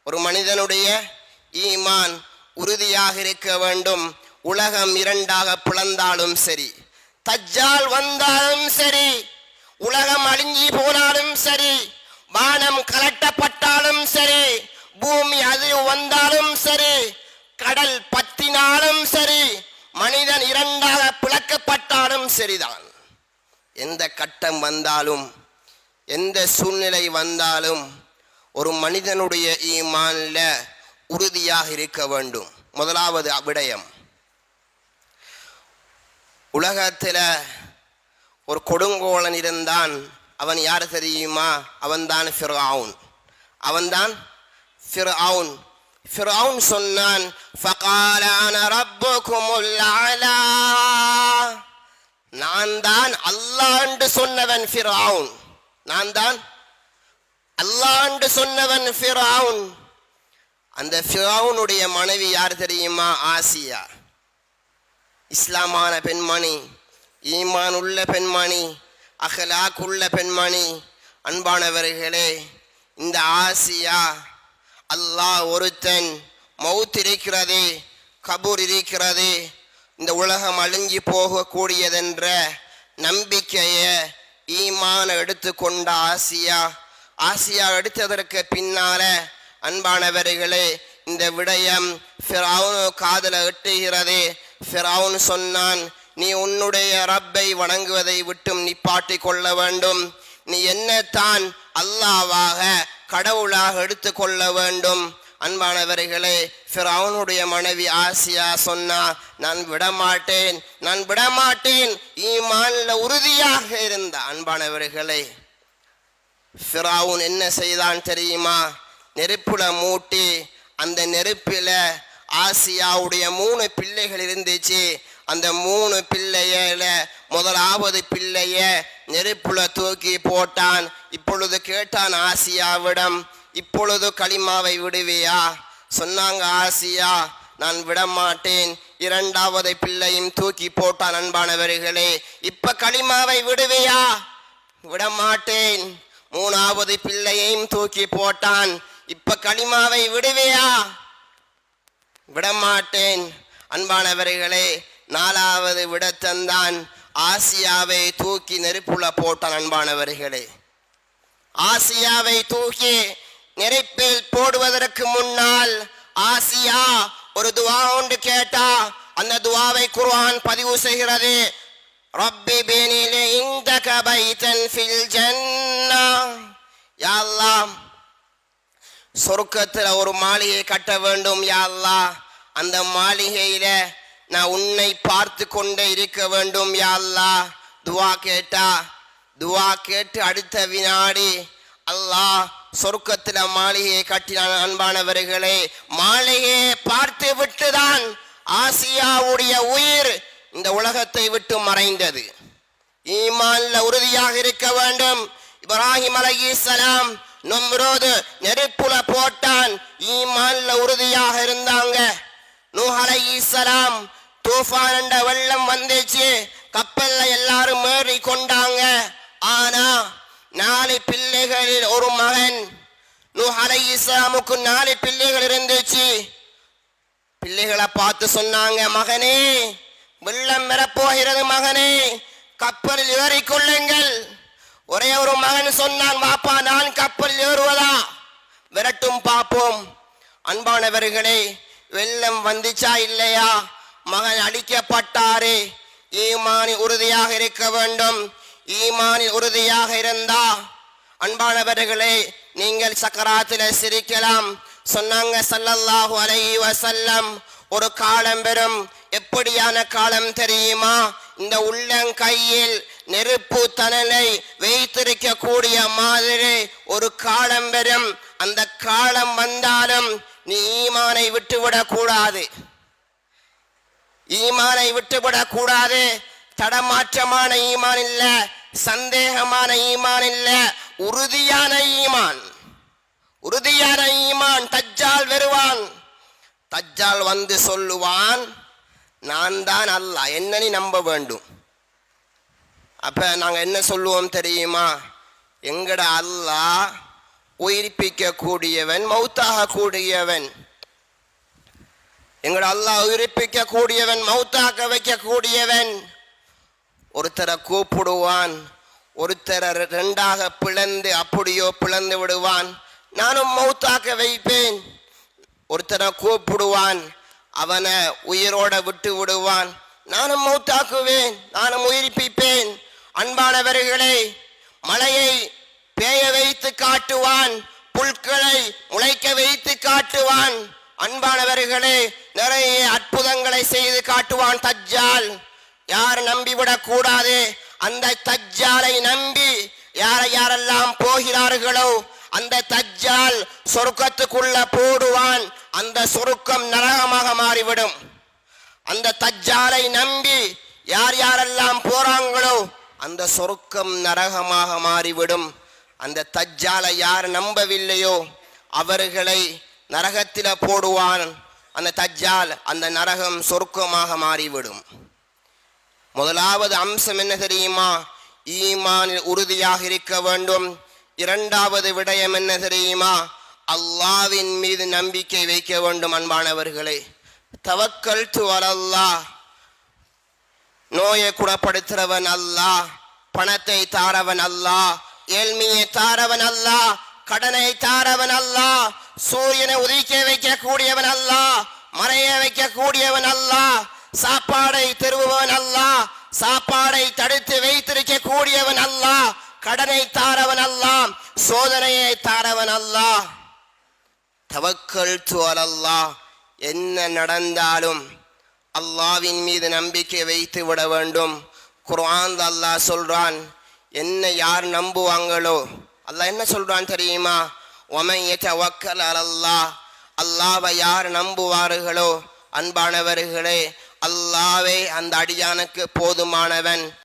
ஒரு மனிதனுடைய ஈமான் உறுதியாக இருக்க வேண்டும். உலகம் இரண்டாக பிளந்தாலும் சரி, தஜ்ஜால் வந்தாலும் சரி, உலகம் அழிஞ்சி போனாலும் சரி, வானம் கலட்டப்பட்டாலும் சரி, பூமி அது வந்தாலும் சரி, கடல் பத்தினாலும் சரி, மனிதன் இரண்டாக பிளக்கப்பட்டாலும் சரிதான். எந்த கட்டம் வந்தாலும், எந்த சூழ்நிலை வந்தாலும் ஒரு மனிதனுடைய ஈமான்ல உறுதியாக இருக்க வேண்டும். முதலாவது விடயம், உலகத்தில் ஒரு கொடுங்கோலன் இருந்தான். அவன் யார் தெரியுமா? அவன்தான் ஃபிர்அவுன். அவன்தான் ஃபிர்அவுன். ஃபிர்அவுன் சொன்னான், ஃபகால அன ரப்புகுமுல் அலா, நான் தான் அல்லாஹ் என்று சொன்னவன் ஃபிர்அவுன். நான் தான் அல்லாஹ் என்று சொன்னவன் ஃபிர்அவுன். அந்த ஃபிர்அவுனுடைய மனைவி யார் தெரியுமா? ஆசியா. இஸ்லாமான பெண்மணி, ஈமான் உள்ள பெண்மணி, அஹ்லாக் உள்ள பெண்மணி. அன்பானவர்களே, இந்த ஆசியா, அல்லாஹ் ஒருத்தன், மவுத் இருக்கிறது, கபூர் இருக்கிறது, இந்த உலகம் அழிஞ்சி போகக்கூடியதென்ற நம்பிக்கையை ஈமான எடுத்துக்கொண்ட ஆசியா எடுத்ததற்கு பின்னால அன்பானவர்களே, இந்த விடயம் ஃபிரௌன் காதல எட்டுகிறது. ஃபிரௌன் சொன்னான், நீ உன்னுடைய ரப்பை வணங்குவதை விட்டும் நிப்பாட்டி கொள்ள வேண்டும். நீ என்னத்தான் அல்லாஹ்வாக கடவுளாக எடுத்துக்கொள்ள வேண்டும். அன்பானவர்களே, ஃபிரௌனுடைய மனைவி ஆசியா சொன்னா, நான் விடமாட்டேன் ஈமான்ல உறுதியாக இருந்த. அன்பானவர்களே, ஃபிரௌன் என்ன செய்தான் தெரியுமா? நெருப்புல மூட்டி, அந்த நெருப்பில ஆசியாவுடைய 3 பிள்ளைகள் இருந்துச்சு. அந்த 3 பிள்ளையில முதலாவது பிள்ளைய நெருப்புல தூக்கி போட்டான். இப்பொழுது கேட்டான் ஆசியாவிடம், இப்பொழுது களிமாவை விடுவியா? சொன்னாங்க ஆசியா, நான் விடமாட்டேன். இரண்டாவது பிள்ளையும் தூக்கி போட்டான். அன்பானவர்களே, இப்ப களிமாவை விடுவியா? விடமாட்டேன். மூணாவது பிள்ளையையும் தூக்கி போட்டான். இப்ப களிமாவை விடுவியா? விடமாட்டேன். அன்பானவர்களே, நாலாவது விடத்தந்தான். ஆசியாவை தூக்கி நெருப்புல போட்டான். அன்பானவர்களே, ஆசியாவை தூக்கி நெருப்பில் போடுவதற்கு முன்னால் ஆசியா ஒரு துவா ஒன்று கேட்டா. அந்த துவாவை குர்ஆன் பதிவு செய்கிறது. ரப்பி பினி லி இந்தக பைத்தன் ஃபில் ஜன்னா, யா அல்லாஹ், சொர்க்கத்துல ஒரு மாளிகை கட்ட வேண்டும். யா அல்லாஹ், அந்த மாளிகையில நான் உன்னை பார்த்து கொண்டே இருக்க வேண்டும். யா அல்லாஹ், துவா கேட்டா. துவா கேட்டு அடுத்த வினாடி அல்லாஹ் சொர்க்கத்துல மாளிகையை கட்டினான். அன்பானவர்களே, மாளிகையை பார்த்து விட்டுதான் ஆசியாவுடைய உயிர் இந்த உலகத்தை விட்டு மறைந்தது. ஈமான்ல உறுதியாக இருக்க வேண்டும். இப்ராஹிம் அலைஹிஸ்ஸலாம் நம்ரூது நெருப்புல போட்டான். ஈமான்ல உறுதியாக இருந்தாங்க. நூஹ் அலைஹிஸ்ஸலாம் தூஃபான் என்ற வெள்ளம் வந்துச்சு. கப்பல்ல எல்லாரும் ஏறி கொண்டாங்க. ஆனா 4 பிள்ளைகளில் ஒரு மகன். நூஹ் அலைஹிஸ்ஸலாமுக்கு 4 பிள்ளைகள் இருந்துச்சு. பிள்ளைகளை பார்த்து சொன்னாங்க, மகனே, வெள்ளம் வரப்போகிறது, மகனே, கப்பலில் ஏறிக்கொள்ளுங்கள். ஒரே ஒரு மகன் சொன்னான், வாப்பா, நான் கப்பலில் ஏறுவதா? விரட்டும் பார்ப்போம். அன்பானவர்களே, வெள்ளம் வந்துச்சா இல்லையா? மகன் அழிக்கப்பட்டாரே. ஈமானில் உறுதியாக இருக்க வேண்டும். ஈமானில் உறுதியாக இருந்தா அன்பானவர்களே, நீங்கள் சக்கராத்தில சிரிக்கலாம். சொன்னாங்க ஸல்லல்லாஹு அலைஹி வஸல்லம், ஒரு காலம் பெறும். எப்படியான காலம் தெரியுமா? இந்த உள்ளங்கையில் நெருப்பு தணலை வைத்திருக்க கூடிய மாதிரி ஒரு காலம் பெறும். அந்த காலம் வந்தாலும் நீ ஈமானை விட்டுவிடக் கூடாது. ஈமானை விட்டுவிடக் கூடாது. தடமாற்றமான ஈமான் இல்ல, சந்தேகமான ஈமான் இல்ல, உறுதியான ஈமான். உறுதியான ஈமான். தஜ்ஜால் வருவான். தஜ்ஜால் வந்து சொல்லுவான், நான் தான் அல்லாஹ், என்ன நீ நம்ப வேண்டும். அப்ப நாங்க என்ன சொல்லுவோம் தெரியுமா? எங்கட அல்லாஹ் உயிர்ப்பிக்க கூடியவன், மௌத்தாக கூடியவன். எங்கள் அல்லாஹ் உயிர்ப்பிக்க கூடியவன், மௌத்தாக்க வைக்க கூடியவன். ஒருத்தரை கூப்பிடுவான், ஒருத்தரை ரெண்டாக பிளந்து அப்படியோ பிளந்து விடுவான், நானும் மௌத்தாக்க வைப்பேன். ஒருத்தரை கூப்பிடுவான், அவனை உயிரோட விட்டு விடுவான், நானும் மௌத்தாக்குவேன், நானும் உயிர்ப்பிப்பேன். அன்பானவர்களே, மலையை பேய வைத்து காட்டுவான், புல்களை முளைக்க வைத்து காட்டுவான். அன்பானவர்களே, நிறைய அற்புதங்களை செய்து காட்டுவான் தஜ்ஜால். யார் நம்பிவிடக் கூடாது. அந்த தஜ்ஜாலை நம்பி யாரெல்லாம் போகிறார்களோ அந்த தஜ்ஜால் சொர்க்கத்துக்குள்ள போடுவான், அந்த சொர்க்கம் நரகமாக மாறிவிடும். அந்த தஜ்ஜாலை நம்பி யாரெல்லாம் போறாங்களோ அந்த சொர்க்கம் நரகமாக மாறிவிடும். அந்த தஜ்ஜாலை யார் நம்பவில்லையோ அவர்களை நரகத்தில போடுவான் அந்த தஜ்ஜால். அந்த நரகம் சொர்க்கமாக மாறிவிடும். முதலாவது அம்சம் என்ன தெரியுமா? ஈமானில் உறுதியாக இருக்க வேண்டும். இரண்டாவது விடயம் என்ன தெரியுமா? அல்லாஹ்வின் மீது நம்பிக்கை வைக்க வேண்டும். அன்பானவர்களே, தவக்கல்து அலல்லாஹ், நோயை குணப்படுத்துறவன் அல்லாஹ், பணத்தை தாரவன் அல்லாஹ், ஏழ்மையை தாரவன் அல்லாஹ், கடனை தாரவன் அல்லாஹ், சூரியனை உதிக்க வைக்க கூடியவன் அல்லாஹ், மறைய வைக்க கூடியவன் அல்லாஹ், சாப்பாடை தருபவன் அல்லாஹ், சாப்பாடை தடுத்து வைத்திருக்க கூடியவன் அல்லாஹ், கடனை தாரவன் அல்லாஹ், சோதனையை தாரவன் அல்லாஹ். தவக்கல்து அலல்லாஹ், என்ன நடந்தாலும் அல்லாஹ்வின் மீது நம்பிக்கை வைத்து விட வேண்டும். குர்ஆன் அல்லாஹ் சொல்றான், என்ன யார் நம்புவாங்களோ, அல்லாஹ் என்ன சொல்றான் தெரியுமா? வமன் யதவக்கல் அலல்லாஹ், அல்லாஹ்வை யார் நம்புவார்களோ, அன்பானவர்களே, அல்லாஹ்வே அந்த அடியானுக்கு போதுமானவன்.